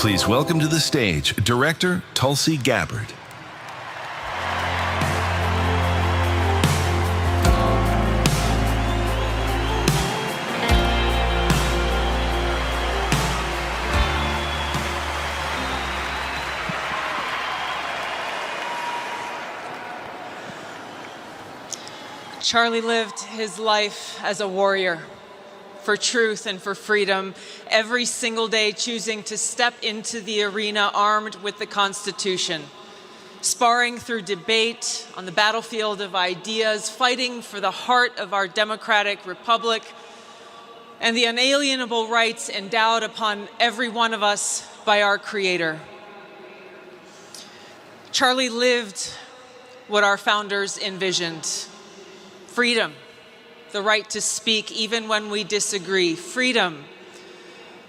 Please welcome to the stage director Tulsi Gabbard. Charlie lived his life as a warrior for truth and for freedom, every single day choosing to step into the arena armed with the Constitution, sparring through debate on the battlefield of ideas, fighting for the heart of our democratic republic and the unalienable rights endowed upon every one of us by our Creator. Charlie lived what our founders envisioned: freedom, the right to speak even when we disagree. Freedom.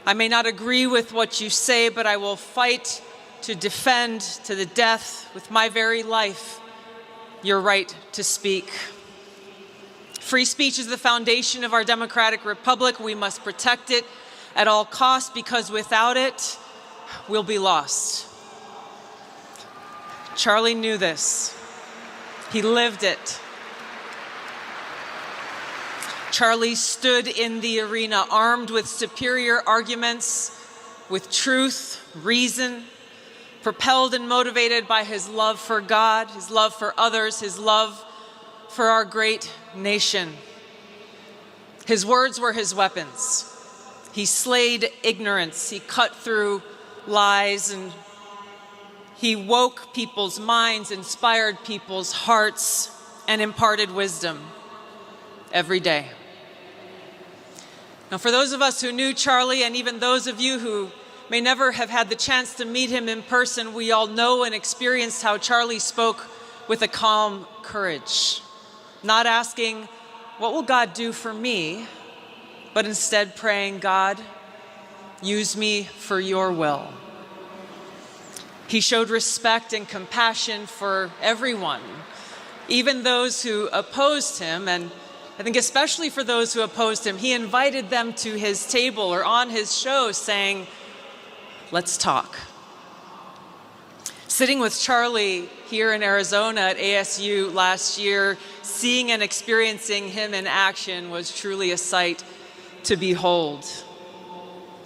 I may not agree with what you say, but I will fight to defend to the death with my very life your right to speak. Free speech is the foundation of our democratic republic. We must protect it at all costs, because without it, we'll be lost. Charlie knew this. He lived it. Charlie stood in the arena armed with superior arguments, with truth, reason, propelled and motivated by his love for God, his love for others, his love for our great nation. His words were his weapons. He slayed ignorance, he cut through lies, and he woke people's minds, inspired people's hearts, and imparted wisdom every day. Now, for those of us who knew Charlie, and even those of you who may never have had the chance to meet him in person, we all know and experienced how Charlie spoke with a calm courage, not asking, "What will God do for me?" but instead praying, "God, use me for your will." He showed respect and compassion for everyone, even those who opposed him, and I think especially for those who opposed him, he invited them to his table or on his show saying, "Let's talk." Sitting with Charlie here in Arizona at ASU last year, seeing and experiencing him in action was truly a sight to behold.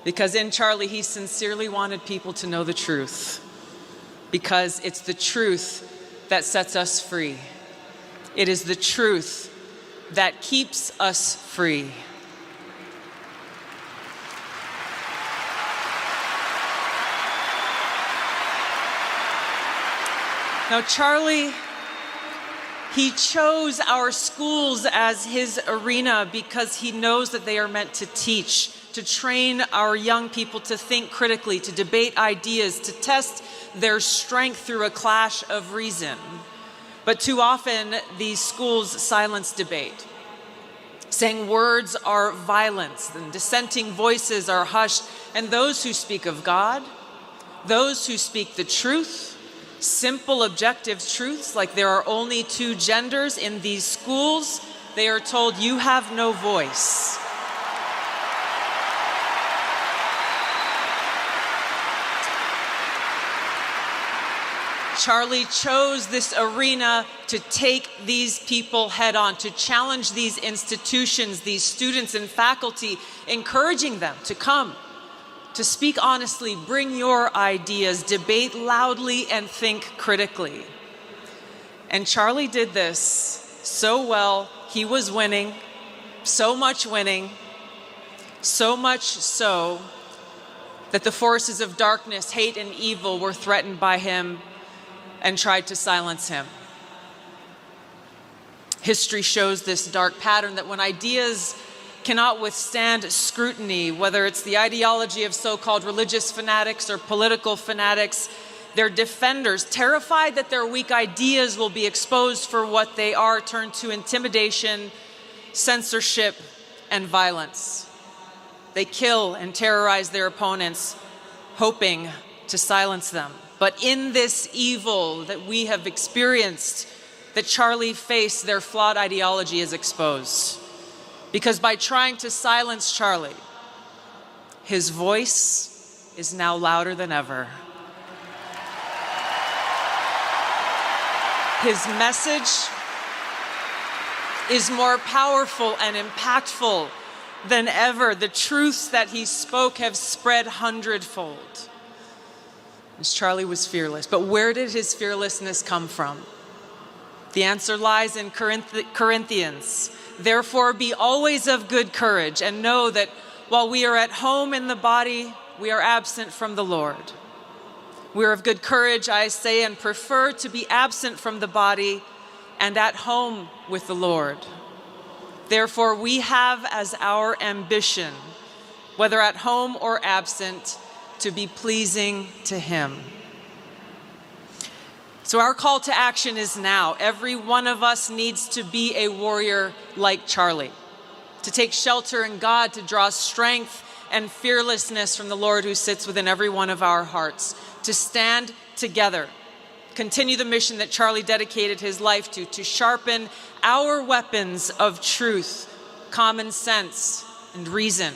Because in Charlie, he sincerely wanted people to know the truth. Because it's the truth that sets us free. It is the truth that keeps us free. Now, Charlie, he chose our schools as his arena because he knows that they are meant to teach, to train our young people to think critically, to debate ideas, to test their strength through a clash of reason. But too often, these schools silence debate, saying words are violence and dissenting voices are hushed, and those who speak of God, those who speak the truth, simple objective truths like there are only two genders in these schools, they are told, "You have no voice." Charlie chose this arena to take these people head on, to challenge these institutions, these students and faculty, encouraging them to come, to speak honestly, bring your ideas, debate loudly, and think critically. And Charlie did this so well, he was winning, so much so that the forces of darkness, hate, and evil were threatened by him and tried to silence him. History shows this dark pattern that when ideas cannot withstand scrutiny, whether it's the ideology of so-called religious fanatics or political fanatics, their defenders, terrified that their weak ideas will be exposed for what they are, turn to intimidation, censorship, and violence. They kill and terrorize their opponents, hoping to silence them. But in this evil that we have experienced, that Charlie faced, their flawed ideology is exposed. Because by trying to silence Charlie, his voice is now louder than ever. His message is more powerful and impactful than ever. The truths that he spoke have spread hundredfold. As Charlie was fearless. But where did his fearlessness come from? The answer lies in Corinthians. Therefore, be always of good courage and know that while we are at home in the body, we are absent from the Lord. We are of good courage, I say, and prefer to be absent from the body and at home with the Lord. Therefore, we have as our ambition, whether at home or absent, to be pleasing to him. So our call to action is now. Every one of us needs to be a warrior like Charlie, to take shelter in God, to draw strength and fearlessness from the Lord who sits within every one of our hearts, to stand together, continue the mission that Charlie dedicated his life to sharpen our weapons of truth, common sense, and reason,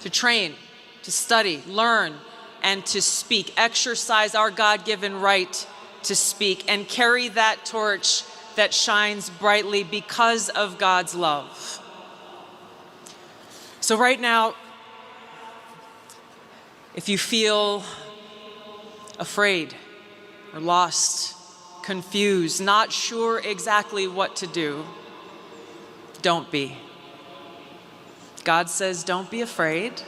to train, to study, learn, and to speak, exercise our God-given right to speak, and carry that torch that shines brightly because of God's love. So right now, if you feel afraid or lost, confused, not sure exactly what to do, don't be. God says, don't be afraid.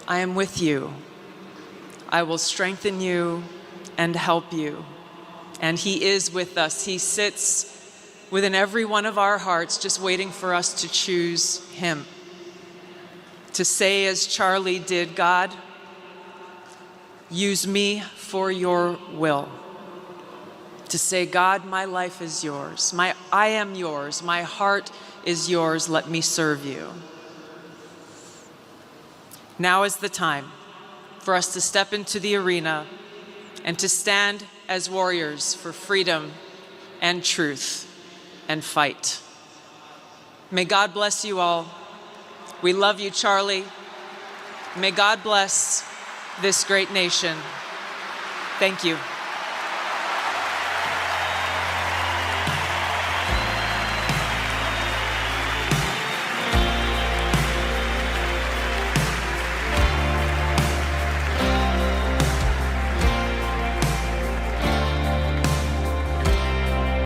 I am with you. I will strengthen you and help you. And he is with us. He sits within every one of our hearts, just waiting for us to choose him. To say, as Charlie did, God, use me for your will. To say, God, my life is yours. I am yours. My heart is yours. Let me serve you. Now is the time for us to step into the arena and to stand as warriors for freedom and truth and fight. May God bless you all. We love you, Charlie. May God bless this great nation. Thank you.